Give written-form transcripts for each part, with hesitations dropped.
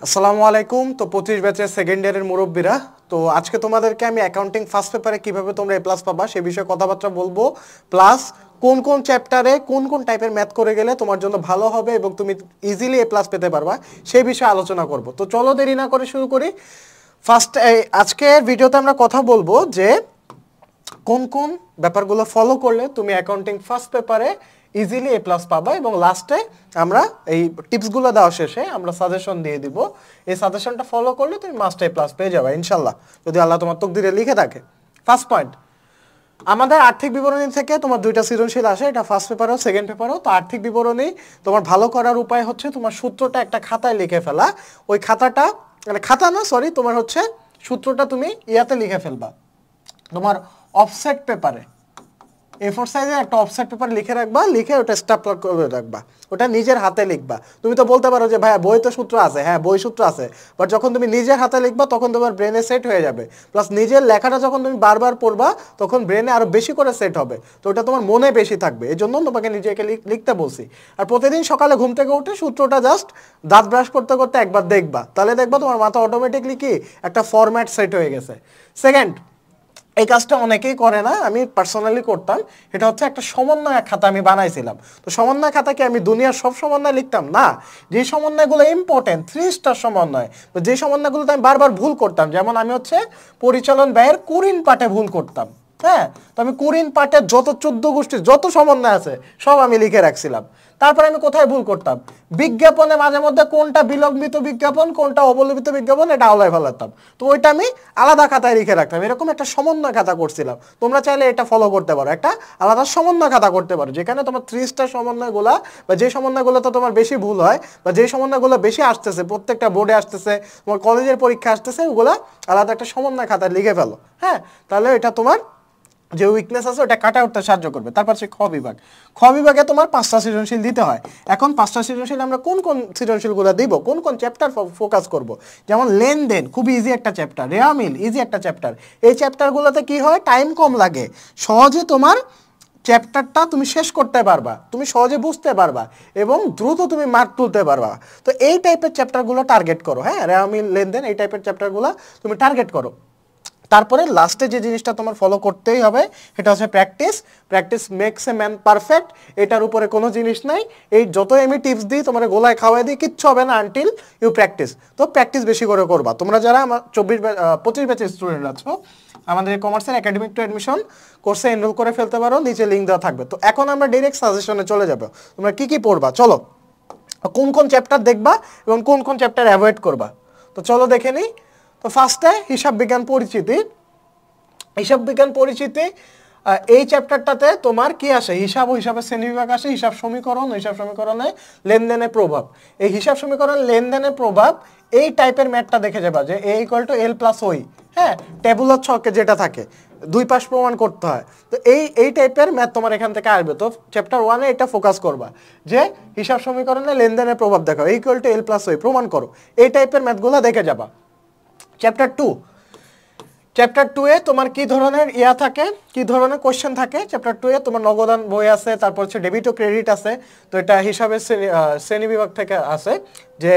আসসালামু আলাইকুম। তো 25 ব্যাচের সেকেন্ড ইয়ারের মুরব্বীরা, তো আজকে তোমাদেরকে আমি অ্যাকাউন্টিং ফার্স্ট পেপারে কিভাবে তোমরা A+ পাবা সে বিষয়ে কথাবার্তা বলবো, প্লাস কোন কোন চ্যাপ্টারে কোন কোন টাইপের ম্যাথ করে গেলে তোমার জন্য ভালো হবে এবং তুমি ইজিলি A+ পেতে পারবা সেই বিষয়ে আলোচনা করব। তো চলো দেরি না করে শুরু করি। ফার্স্ট আজকের ভিডিওতে আমরা কথা বলবো যে কোন কোন ব্যাপারগুলো ফলো করলে তুমি অ্যাকাউন্টিং ফার্স্ট পেপারে ইজিলি A+ পাবা, এবং লাস্টে আমরা এই টিপসগুলো দেওয়া শেষে আমরা সাজেশন দিয়ে দিব। এই সাজেশনটা ফলো করলে তুমি মাস্ট A+ পেয়ে যাবে ইনশাল্লাহ, যদি আল্লাহ তোমার তকদিরে লিখে থাকে। ফার্স্ট পয়েন্ট, আমাদের আর্থিক বিবরণী থেকে তোমার দুইটা সৃজনশীল আসে, এটা ফার্স্ট পেপারও সেকেন্ড পেপারও। তো আর্থিক বিবরণী তোমার ভালো করার উপায় হচ্ছে তোমার সূত্রটা একটা খাতায় লিখে ফেলা। ওই খাতাটা মানে খাতা না সরি তোমার হচ্ছে সূত্রটা তুমি ইয়াতে লিখে ফেলবা, তোমার অফসেট পেপারে A4 সাইজের একটা অফসেট পেপার লিখে রাখবা, লিখে ওটা স্ট্যাপলার করে রাখবা, ওটা নিজের হাতে লিখবা। তুমি তো বলতে পারো যে ভাইয়া বই তো সূত্র আছে, হ্যাঁ বই সূত্র আছে, বাট যখন তুমি নিজের হাতে লিখবা তখন তোমার ব্রেনে সেট হয়ে যাবে, প্লাস নিজের লেখাটা যখন তুমি বারবার পড়বা তখন ব্রেনে আরো বেশি করে সেট হবে, তো ওটা তোমার মনে বেশি থাকবে। এই জন্য তোমাকে নিজেকে লিখতে বলছি। আর প্রতিদিন সকালে ঘুম থেকে উঠে সূত্রটা জাস্ট দাঁত ব্রাশ করতে করতে একবার দেখবা, তাহলে দেখবা তোমার মাথা অটোমেটিকলি কি একটা ফরম্যাট সেট হয়ে গেছে। সেকেন্ড, এই কাজটা অনেকেই করে না, আমি পার্সোনালি করতাম। এটা হচ্ছে একটা সমন্বয় খাতা আমি বানাইছিলাম। তো সমন্বয় খাতাকে আমি দুনিয়ার সব সমন্বয় লিখতাম না, যে সমন্বয়গুলো ইম্পর্টেন্ট 3 স্টার সমন্বয়, যে সমন্বয়গুলোতে আমি বারবার ভুল করতাম, যেমন আমি হচ্ছে পরিচালন ব্যয়ের কুরিন পাটে ভুল করতাম। হ্যাঁ, তো আমি কুরিন পাটের যত 14 গোষ্ঠীর যত সমন্বয় আছে সব আমি লিখে রাখছিলাম। তারপরে আমি কোথায় ভুল করতাম, বিজ্ঞাপনে মাঝে মধ্যে কোনটা বিলম্বিত বিজ্ঞাপন কোনটা অবলম্বিত বিজ্ঞাপন এটা আলাদা ফেলাতাম, তো ওইটা আমি আলাদা খাতায় লিখে রাখতাম। এরকম একটা সমন্বয় খাতা করছিলাম। তোমরা চাইলে এটা ফলো করতে পারো, একটা আলাদা সমন্বয় খাতা করতে পারো, যেখানে তোমার 3 স্টার সমন্বয়গুলা বা যে সমন্বয়গুলোতে তোমার বেশি ভুল হয় বা যে সমন্বয়গুলো বেশি আসতেছে, প্রত্যেকটা বোর্ডে আসতেছে, তোমার কলেজের পরীক্ষা আসতেছে, ওগুলা আলাদা একটা সমন্বয় খাতায় লিখে ফেলো। হ্যাঁ, তাহলে এটা তোমার যে উইকনেস আছে ওটা কাটা উঠতে সাহায্য করবে। তারপর সে খ বিভাগ, খ বিভাগে তোমার 5টা সৃজনশীল দিতে হয়। এখন 5টা সৃজনশীল আমরা কোন কোন সৃজনশীলগুলো দিব, কোন কোন চ্যাপ্টার ফোকাস করব, যেমন লেনদেন খুব ইজি একটা চ্যাপ্টার, রেওয়া মিল ইজি একটা চ্যাপ্টার। এই চ্যাপ্টারগুলোতে কি হয়, টাইম কম লাগে, সহজে তোমার চ্যাপ্টারটা তুমি শেষ করতে পারবা, তুমি সহজে বুঝতে পারবা এবং দ্রুত তুমি মার্ক তুলতে পারবা। তো এই টাইপের চ্যাপ্টারগুলো টার্গেট করো। হ্যাঁ, রেওয়া মিল লেনদেন এই টাইপের চ্যাপ্টারগুলো তুমি টার্গেট করো। তারপরে লাস্টে যে জিনিসটা তোমার ফলো করতেই হবে সেটা হচ্ছে practice. Practice makes a man perfect, এটার উপরে কোনো জিনিস নাই। এই যতই আমি টিপস দিই তোমার গোলায় খাওয়াই দিই, কিচ্ছু হবে না আনটিল ইউ প্র্যাকটিস। তো প্র্যাকটিস বেশি করে করবা। তোমরা যারা আমার 25 ব্যাচের স্টুডেন্ট আছো, আমাদের কমার্সের একাডেমিক টু অ্যাডমিশন কোর্সে এনরোল করে ফেলতে পারো, নিচে লিঙ্ক দেওয়া থাকবে। তো এখন আমরা ডাইরেক্ট সাজেশনে চলে যাবো, তোমরা কি কি পড়বা চলো, কোন কোন চ্যাপ্টার দেখবা এবং কোন কোন চ্যাপ্টার অ্যাভয়েড করবা। তো চলো দেখে নিই। তো ফার্স্টে হিসাব বিজ্ঞান পরিচিতি। হিসাব বিজ্ঞান পরিচিতি এই চ্যাপ্টারটাতে তোমার কি আসে, হিসাব ও হিসাবের শ্রেণীবিভাগ আসে, হিসাব সমীকরণ, হিসাব সমীকরণে লেনদেনের প্রভাব। এই হিসাব সমীকরণ লেনদেনের প্রভাব এই টাইপের ম্যাথটা দেখে যাবা যে A = L+OI। হ্যাঁ, টেবুলার ছকে যেটা থাকে দুই পাশ প্রমাণ করতে হয়। তো এই টাইপের ম্যাথ তোমার এখান থেকে আসবে। তো চ্যাপ্টার 1-এ এটা ফোকাস করবা যে হিসাব সমীকরণে লেনদেনের প্রভাব দেখো, A = L+OI প্রমাণ করো, এই টাইপের ম্যাথগুলো দেখে যাবা। চ্যাপ্টার 2, চ্যাপ্টার 2-এ তোমার কি ধরনের থাকে, কি ধরনের কোশ্চেন থাকে। চ্যাপ্টার 2-এ তোমার নগদান বই আছে, তারপর হচ্ছে ডেবিট ও ক্রেডিট আছে। তো এটা হিসাবের শ্রেণী বিভাগ থেকে আছে যে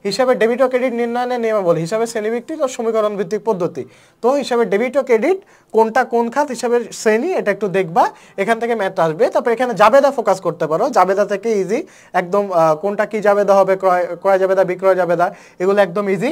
হিসাবের ডেবিট ও ক্রেডিট নির্ণয়নের নিয়মাবলী, হিসাবের শ্রেণীভিত্তিক ও সমীকরণ ভিত্তিক পদ্ধতি। তো হিসাবের ডেবিট ও ক্রেডিট কোনটা কোন খাত, হিসাবের শ্রেণী, এটা একটু দেখবা, এখান থেকে ম্যাথ আসবে। তারপর এখানে জাবেদা ফোকাস করতে পারো, জাবেদা থেকে ইজি একদম, কোনটা কি জাবেদা হবে, ক্রয় জাবেদা বিক্রয় জাবেদা, এগুলো একদম ইজি,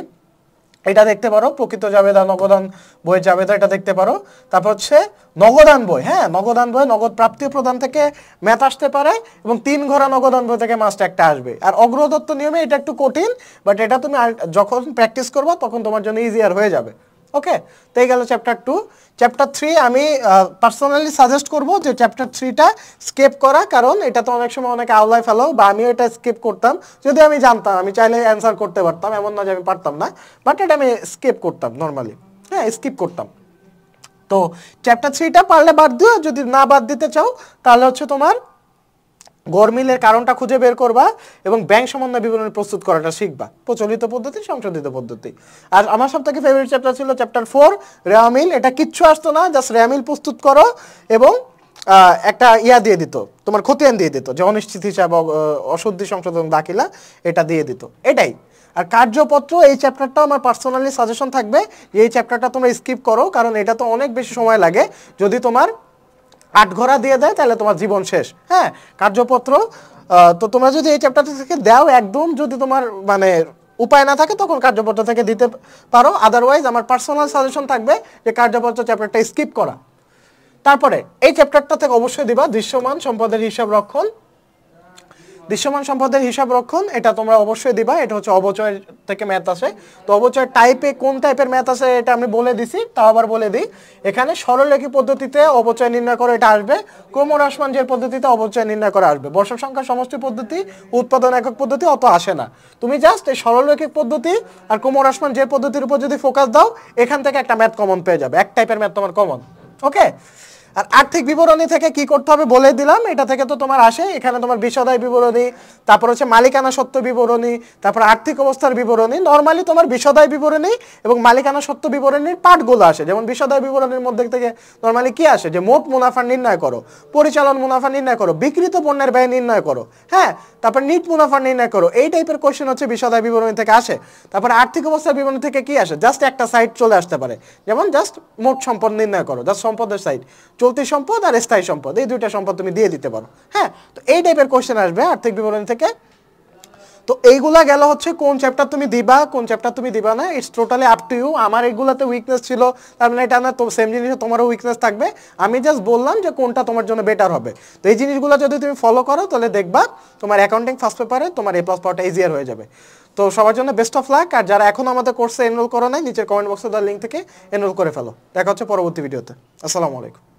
এটা দেখতে পারো। প্রকৃত জাবেদা, নগদান বই জাবেদা, এটা দেখতে পারো। তারপর হচ্ছে নগদান বই, হ্যাঁ নগদান বই, নগদ প্রাপ্তি প্রদান থেকে ম্যাথ আসতে পারে এবং 3 ঘোড়া নগদান বই থেকে মাস্ট একটা আসবে। আর অগ্রদত্ত নিয়মে এটা একটু কঠিন, বাট এটা তুমি যখন প্র্যাকটিস করবা তখন তোমার জন্য ইজিয়ার হয়ে যাবে। ওকে, তো এই গেল চ্যাপ্টার 2। চ্যাপ্টার 3 আমি পার্সোনালি সাজেস্ট করব যে চ্যাপ্টার 3টা স্কিপ করা, কারণ এটা তো অনেক সময় অনেকে আওলায় ফেলো, বা আমিও এটা স্কিপ করতাম। যদি আমি জানতাম আমি চাইলে অ্যান্সার করতে পারতাম, এমন না যে আমি পারতাম না, বাট এটা আমি স্কিপ করতাম নর্মালি। হ্যাঁ, স্কিপ করতাম। তো চ্যাপ্টার 3টা পারলে বাদ দিও, যদি না বাদ দিতে চাও তাহলে হচ্ছে তোমার গরমিলের কারণটা খুঁজে বের করবা এবং ব্যাংক সমন্বয় বিবরণী প্রস্তুত করাটা শিখবা, প্রচলিত পদ্ধতি, সংশোধিত পদ্ধতি। আর আমার সবথেকে ফেভারিট চ্যাপ্টার ছিল চ্যাপ্টার 4 রেওয়া মিল। এটা কিচ্ছু আসতো না, জাস্ট রেওয়া মিল প্রস্তুত করো এবং একটা দিয়ে দিত, তোমার খতিয়ান দিয়ে দিত যে অনিশ্চিত হিসাব, অশুদ্ধি সংশোধন দাখিলা, এটা দিয়ে দিত, এটাই। আর কার্যপত্র এই চ্যাপ্টারটা আমার পার্সোনালি সাজেশন থাকবে যে এই চ্যাপ্টারটা তোমরা স্কিপ করো, কারণ এটা তো অনেক বেশি সময় লাগে। যদি তোমার 8 ঘোড়া দিয়ে দেয় তাহলে তোমার জীবন শেষ। হ্যাঁ, কার্যপত্র তো তোমরা যদি এই চ্যাপ্টারটা থেকে দাও একদম, যদি তোমার মানে উপায় না থাকে তখন কার্যপত্র থেকে দিতে পারো, আদারওয়াইজ আমার পার্সোনাল সাজেশন থাকবে যে কার্যপত্র চ্যাপ্টারটা স্কিপ করা। তারপরে এই চ্যাপ্টারটা থেকে অবশ্যই দিবা দৃশ্যমান সম্পদের হিসাব রক্ষণ। দৃশ্যমান সম্পদের হিসাব রক্ষণ এটা তোমরা অবশ্যই দিবা, এটা হচ্ছে অবচয় থেকে ম্যাথ আসে। তো অবচয় টাইপে কোন টাইপের ম্যাথ আসে এটা আমি বলে দিছি, তাও আবার বলে দিই। এখানে সরলরেখী পদ্ধতিতে অবচয় নির্ণয় করে এটা আসবে, ক্রমহ্রাসমান জের পদ্ধতিতে অবচয় নির্ণয় করা আসবে। বর্ষক সংখ্যা সমষ্টি পদ্ধতি, উৎপাদন একক পদ্ধতি অত আসে না। তুমি জাস্ট এই সরলরৈখিক পদ্ধতি আর ক্রমহ্রাসমান জের পদ্ধতির উপর যদি ফোকাস দাও, এখান থেকে একটা ম্যাথ কমন পেয়ে যাবে, এক টাইপের ম্যাথ তোমার কমন। ওকে, আর আর্থিক বিবরণী থেকে কি করতে হবে বলে দিলাম, এটা থেকে তো তোমার আসে। এখানে তোমার বিষাদায় বিবরণী, তারপর হচ্ছে মালিকানা সত্ত্ব বিবরণী, তারপর আর্থিক অবস্থার বিবরণী। নর্মালি তোমার বিষাদায় বিবরণী এবং মালিকানা সত্ত্ব বিবরণীর পার্টগুলো আসে। যেমন বিষাদায় বিবরণীর মধ্যে থেকে নর্মালি কি আসে, যে মোট মুনাফা নির্ণয় করো, পরিচালন মুনাফা নির্ণয় করো, বিক্রিত পণ্যের ব্যয় নির্ণয় করো, হ্যাঁ, তারপর নিট মুনাফা নির্ণয় করো। এই টাইপের কোশ্চেন হচ্ছে বিষাদায় বিবরণী থেকে আসে। তারপর আর্থিক অবস্থার বিবরণী থেকে কি আসে, জাস্ট একটা সাইড চলে আসতে পারে, যেমন জাস্ট মোট সম্পদ নির্ণয় করো, জাস্ট সম্পদের সাইড, চলতি সম্পদ আর স্থায়ী সম্পদ, এই দুইটা সম্পদ তুমি দিয়ে দিতে পারো। হ্যাঁ, তো এই টাইপের কোশ্চেন আসবে আর্থিক বিবরণী থেকে। তো এইগুলা গেল হচ্ছে কোন চ্যাপ্টার তুমি দিবা, কোন চ্যাপ্টার তুমি দিবা না, it's totally up to you. আমার এইগুলাতে উইকনেস ছিল, তার মানে এটা না তো সেম জিনিসে তোমারও উইকনেস থাকবে। আমি জাস্ট বললাম যে কোনটা তোমার জন্য বেটার হবে। তো এই জিনিসগুলো যদি তুমি ফলো করো তাহলে দেখবা তোমার অ্যাকাউন্টিং ফার্স্ট পেপারে তোমার A+ পাওয়াটা ইজিয়ার হয়ে যাবে। তো সবার জন্য বেস্ট অফ লাক। আর যারা এখন আমাদের কোর্সে এনরোল করো নাই, নিচের কমেন্ট বক্সে দেওয়া লিঙ্ক থেকে এনরোল করে ফেলো। দেখা হচ্ছে পরবর্তী ভিডিওতে। আসসালামু আলাইকুম।